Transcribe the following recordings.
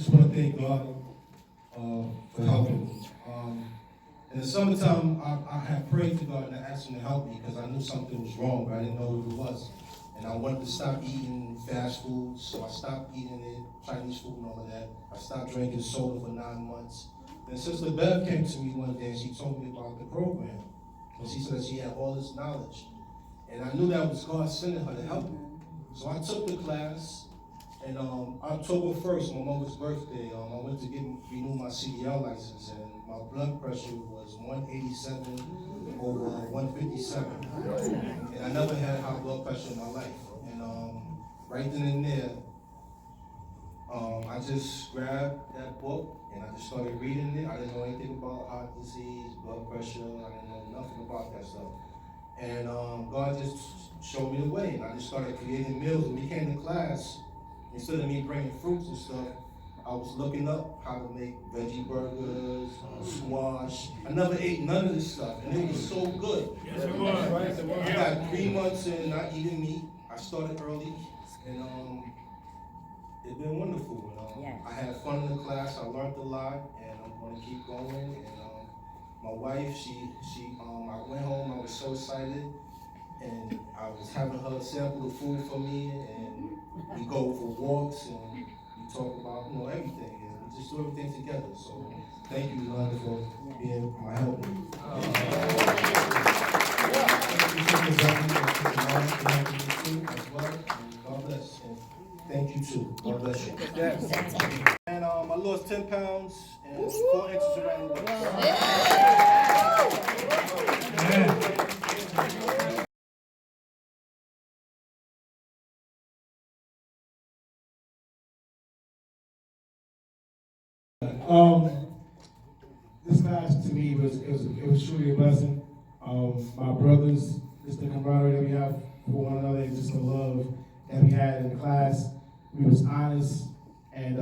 just want to thank God for helping me. In the summertime, I had prayed to God and I asked Him to help me because I knew something was wrong, but I didn't know what it was. And I wanted to stop eating fast food, so I stopped eating it, Chinese food and all of that. I stopped drinking soda for 9 months. Then Sister Bev came to me one day and she told me about the program. And she said she had all this knowledge. And I knew that was God sending her to help me. So I took the class, and October 1st, my mother's birthday, I went to renew my CDL license, and my blood pressure was 187 over 157. And I never had high blood pressure in my life. And right then and there, I just grabbed that book and I just started reading it. I didn't know anything about heart disease, blood pressure. I didn't know nothing about that stuff. And God just showed me the way, and I just started creating meals. When we came to class, instead of me bringing fruits and stuff, I was looking up how to make veggie burgers, squash. I never ate none of this stuff, and it was so good. Yes, it was. I got 3 months in not eating meat. I started early, and it's been wonderful. I had fun in the class. I learned a lot, and I'm going to keep going. And my wife, I went home. I was so excited, and I was having her sample the food for me, and we go for walks and we talk about everything, and we just do everything together. So thank you, Yolanda, for being my helper. As well. And God bless. And thank you too. God bless you. Yes. And I lost 10 pounds and 4 inches around the waist. This class to me was truly a blessing. My brothers, just the camaraderie that we have for one another, and just the love that we had in the class. We was honest, and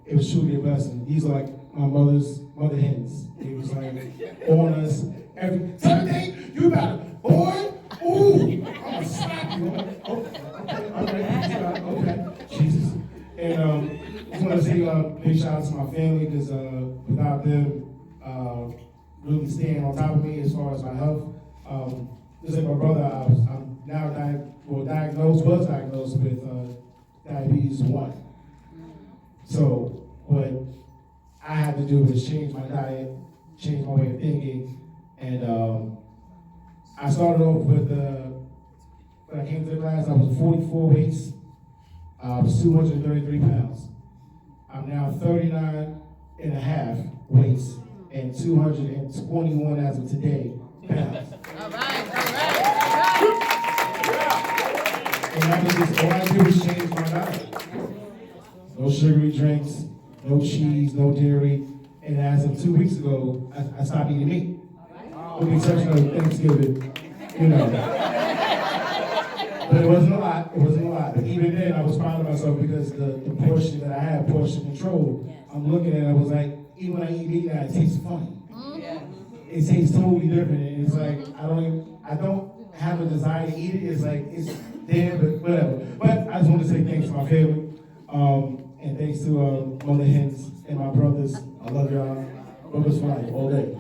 it was truly a blessing. These are like my mother hens. It was like on us every Sunday. You about it, boy? Ooh, I'm gonna slap you. Okay, Jesus. And I just want to say big shout out to my family because without them really staying on top of me as far as my health, just like my brother, I'm now diagnosed with diabetes 1. So what I had to do was change my diet, change my way of thinking, and I started off with when I came to the class, I was 44 weights. I was 233 pounds. I'm now 39 and a half weights and 221 as of today pounds. All right. And that was just all I did was change my diet. No sugary drinks, no cheese, no dairy. And as of 2 weeks ago, I stopped eating meat. With the exception of Thanksgiving, But it wasn't a lot. But even then, I was proud of myself because the portion that I had, portion control, I'm looking at it, I was like, even when I eat meat now, it tastes funny. It tastes totally different. And it's like, I don't have a desire to eat it. It's like, it's there, but whatever. But I just want to say thanks to my family. And thanks to Mother Hens and my brothers. I love y'all. Brothers for life, all day.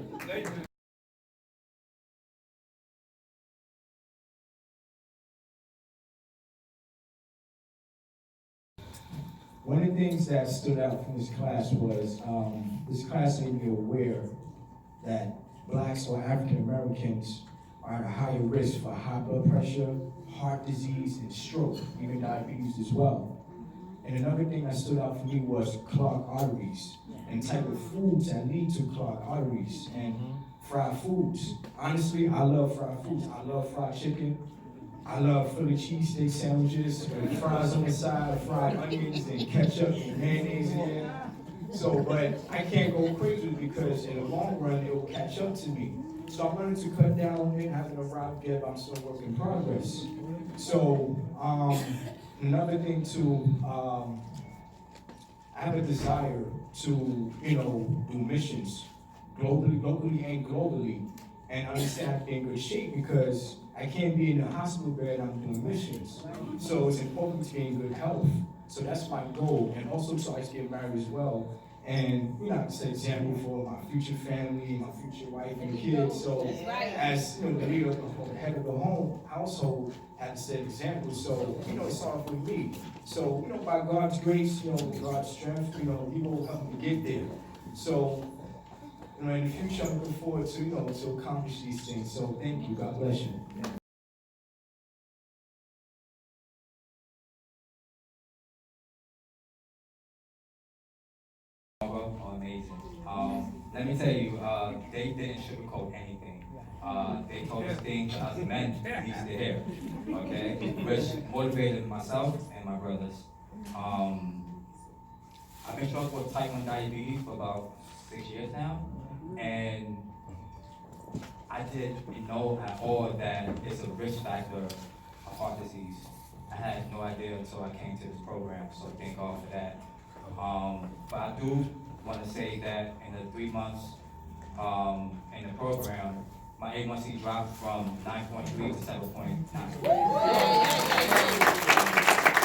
One of the things that stood out from this class was this class made me aware that blacks or African Americans are at a higher risk for high blood pressure, heart disease, and stroke, even diabetes as well. And another thing that stood out for me was clogged arteries and type of foods that lead to clogged arteries and fried foods. Honestly, I love fried foods. I love fried chicken. I love Philly cheesesteak sandwiches with fries on the side, fried onions and ketchup and mayonnaise in there. So, but I can't go crazy because in the long run, it will catch up to me. So I'm learning to cut down on it, having a rock give, I'm still a work in progress. So, another thing too, I have a desire to, do missions locally and globally. and understand I have to be in good shape because I can't be in a hospital bed, I'm doing missions. So it's important to be in good health. So that's my goal, and also so I can get married as well. And to set an example for my future family, my future wife and kids. So as the leader of the head of the household, had to set an example. So it started with me. So by God's grace, God's strength, He will help me get there. So in the future, I'm looking forward to to accomplish these things. So thank you. God bless you. Amazing. Let me tell you, they didn't sugarcoat anything. They told us things that us men needs to hear. Okay, which motivated myself and my brothers. I've been struggling with type 1 diabetes for about 6 years now, and I didn't know at all that it's a risk factor of heart disease. I had no idea until I came to this program, so thank God for that. But I do want to say that in the 3 months in the program, my A1C dropped from 9.3 to 7.9.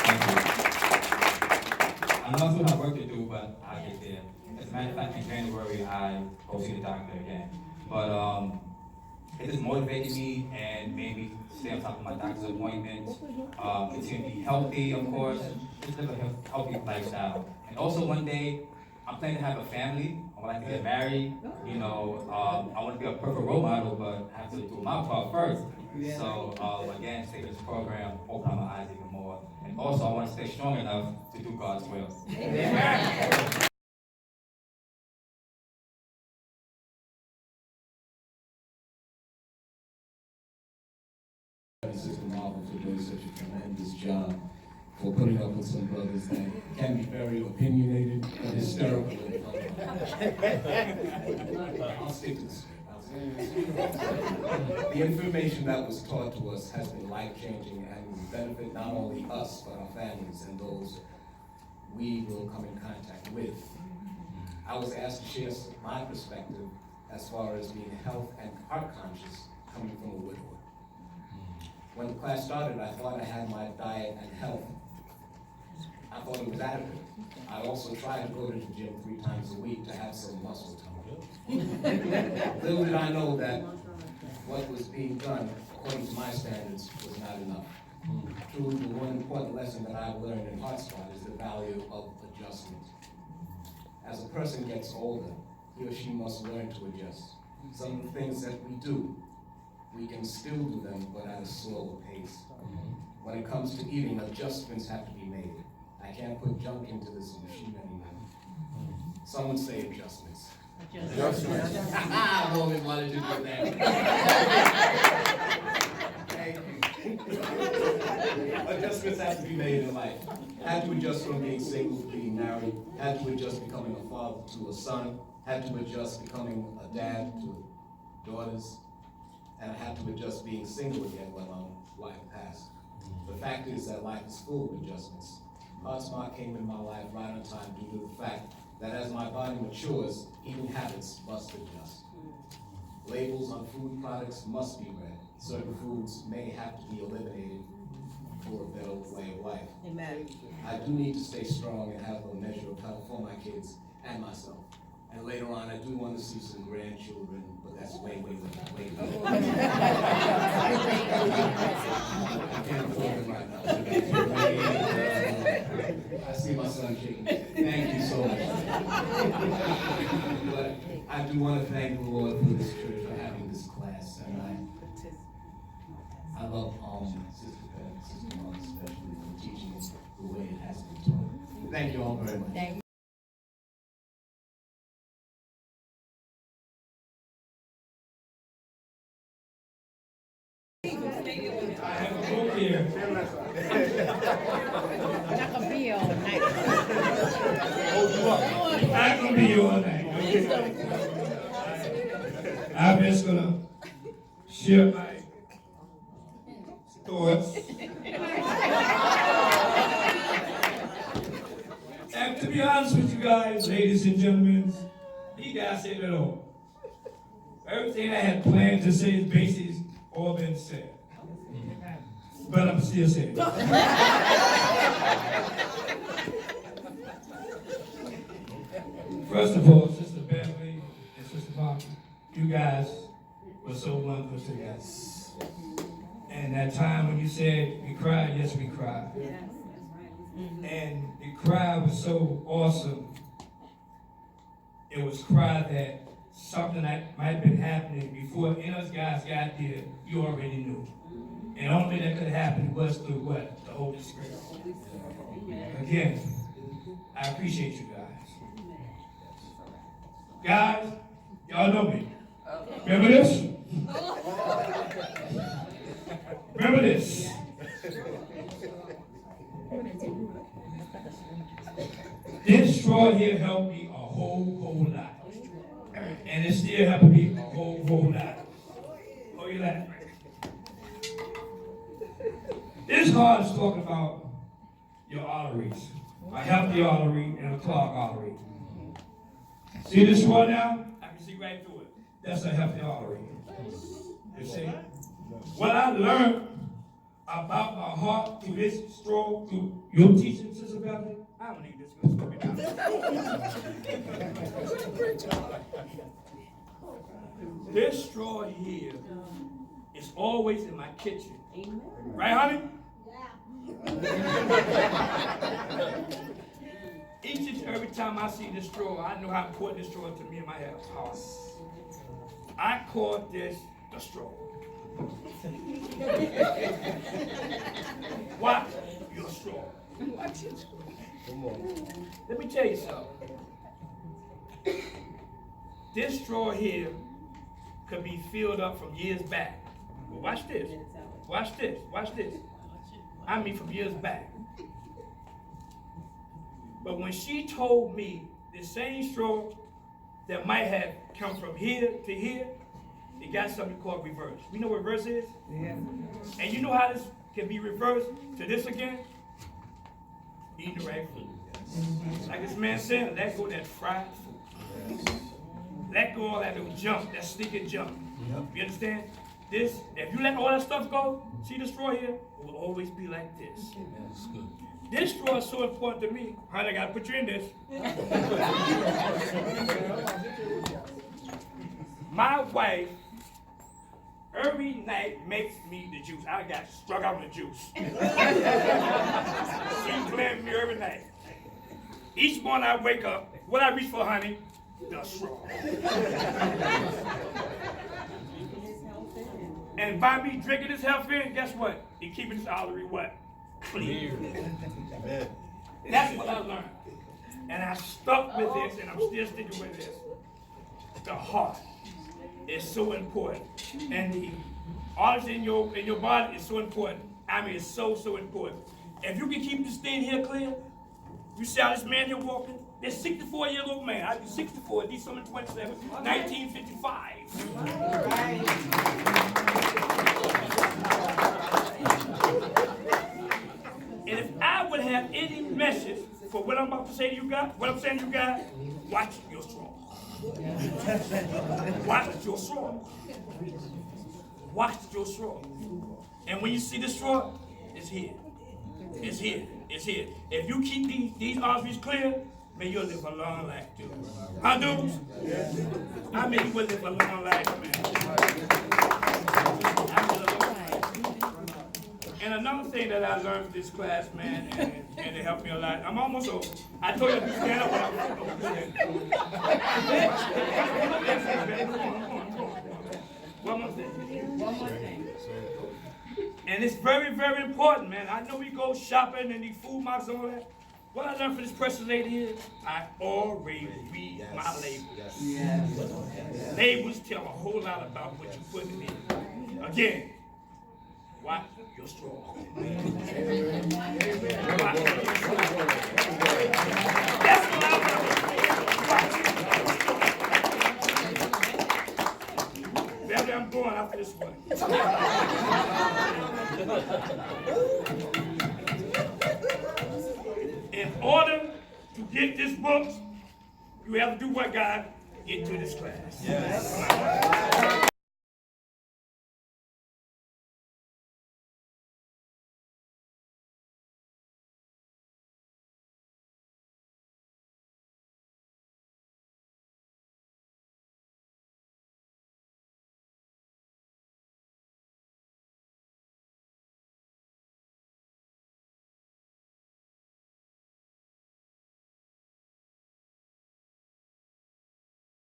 Thank you. I know I still have work to do, but I'll get there. As a matter of fact, in January, I go see the doctor again. But it just motivated me and made me stay on top of my doctor's appointments, continue to be healthy, of course, just live a healthy lifestyle. And also one day, I'm planning to have a family. I would like to get married. I want to be a perfect role model, but I have to do my part first. So again, stay with this program, open my eyes even more. And also, I want to stay strong enough to do God's will. Amen. Sister Marvel for doing such a tremendous job, for putting up with some brothers that can be very opinionated and hysterical. I'll stick to this. The information that was taught to us has been life-changing and will benefit not only us, but our families and those we will come in contact with. I was asked to share my perspective as far as being health and heart conscious coming from a widower. When the class started, I thought I had my diet and health. I thought it was adequate. I also tried to go to the gym 3 times a week to have some muscle tone. Little did I know that what was being done, according to my standards, was not enough. Truly, the one important lesson that I've learned in HeartSmarts is the value of adjustment. As a person gets older, he or she must learn to adjust. Some of the things that we do, we can still do them, but at a slower pace. When it comes to eating, adjustments have to be made. I can't put junk into this machine anymore. Someone say adjustments. Adjustments. I've always wanted to do that. Thank you. Adjustments have to be made in life. Had to adjust from being single to being married. Had to adjust becoming a father to a son. Had to adjust becoming a dad to daughters. And I had to adjust being single again when my wife passed. The fact is that life is full of adjustments. HeartSmart came in my life right on time due to the fact that as my body matures, eating habits must adjust. Labels on food products must be read. Certain foods may have to be eliminated for a better way of life. Amen. I do need to stay strong and have a measure of health for my kids and myself. And later on, I do want to see some grandchildren, but that's way. I can't afford them right now. I see my son shaking. Thank you so much. But I do want to thank the Lord for this church for having this class, and I love Sister Pat and Sister Mom especially for teaching us the way it has been taught. Thank you all very much. Thank you. I have a book here. Not gonna be all night. Not gonna be all night. I'm just gonna share my thoughts. And to be honest with you guys, ladies and gentlemen, you guys said it all. Everything I had planned to say is basically all been said. But I'm still saying. First of all, Sister Beverly and Sister Mark, you guys were so wonderful to us. And that time when you said we cried, yes, we cried. And the cry was so awesome. It was cry that something that might have been happening before any of us guys got there, you already knew. And the only thing that could happen was through what? The Holy Spirit. Again, I appreciate you guys. Guys, y'all know me. Remember this? Remember this? This straw here helped me a whole lot. And it still helping me a whole lot. Oh, you laughing? This card is talking about your arteries. A healthy artery and a clogged artery. See this straw now? I can see right through it. That's a healthy artery. You see? What I learned about my heart through this straw, through your teaching, Sister Bethel, I don't need this story now. This straw here is always in my kitchen. Right, honey? Each and every time I see this straw, I know how important this straw is to me and my heart. I call this the straw. Watch your straw. Watch it. Come on. Let me tell you something. This straw here could be filled up from years back. But watch this. Watch this. Watch this. I mean from years back. But when she told me the same straw that might have come from here to here, it got something called reverse. You know what reverse is? Yeah. And you know how this can be reversed to this again? Eating the right food. Like this man said, let go that fried food. Let go all that little junk, that stinking junk. You understand? This, if you let all that stuff go, see the straw here? It will always be like this. This straw is so important to me. Honey, I gotta put you in this. My wife, every night makes me the juice. I got struck out with the juice. She blames me every night. Each morning I wake up, what I reach for, honey? The straw. And by me drinking this health in, guess what? It keeping this artery what? Clear. That's what I learned. And I stuck with this, and I'm still sticking with this. The heart is so important. And the arteries in your body is so important. I mean, it's so important. If you can keep this thing here clear, you see how this man here walking? This 64-year-old man, I'll be 64, December 27, 1955. And if I would have any message for what I'm about to say to you guys, watch your straw. Watch your straw. Watch your straw. And when you see the straw, it's here. It's here. It's here. If you keep these arteries clear, may you'll live a long life, dude. Huh, dudes? I mean, you will live a long life, man. And another thing that I learned from this class, man, and it helped me a lot. I'm almost over. I told you to stand up when I was One more thing. And it's very important, man. I know we go shopping and these food markets and all that. What I learned from this precious lady is, I always read my labels. Yes. Labels tell a whole lot about what you put in. Again, watch your straw. That's what I learned. Baby, I'm going after this one. In order to get this book, you have to do what, God? into this class. Yes.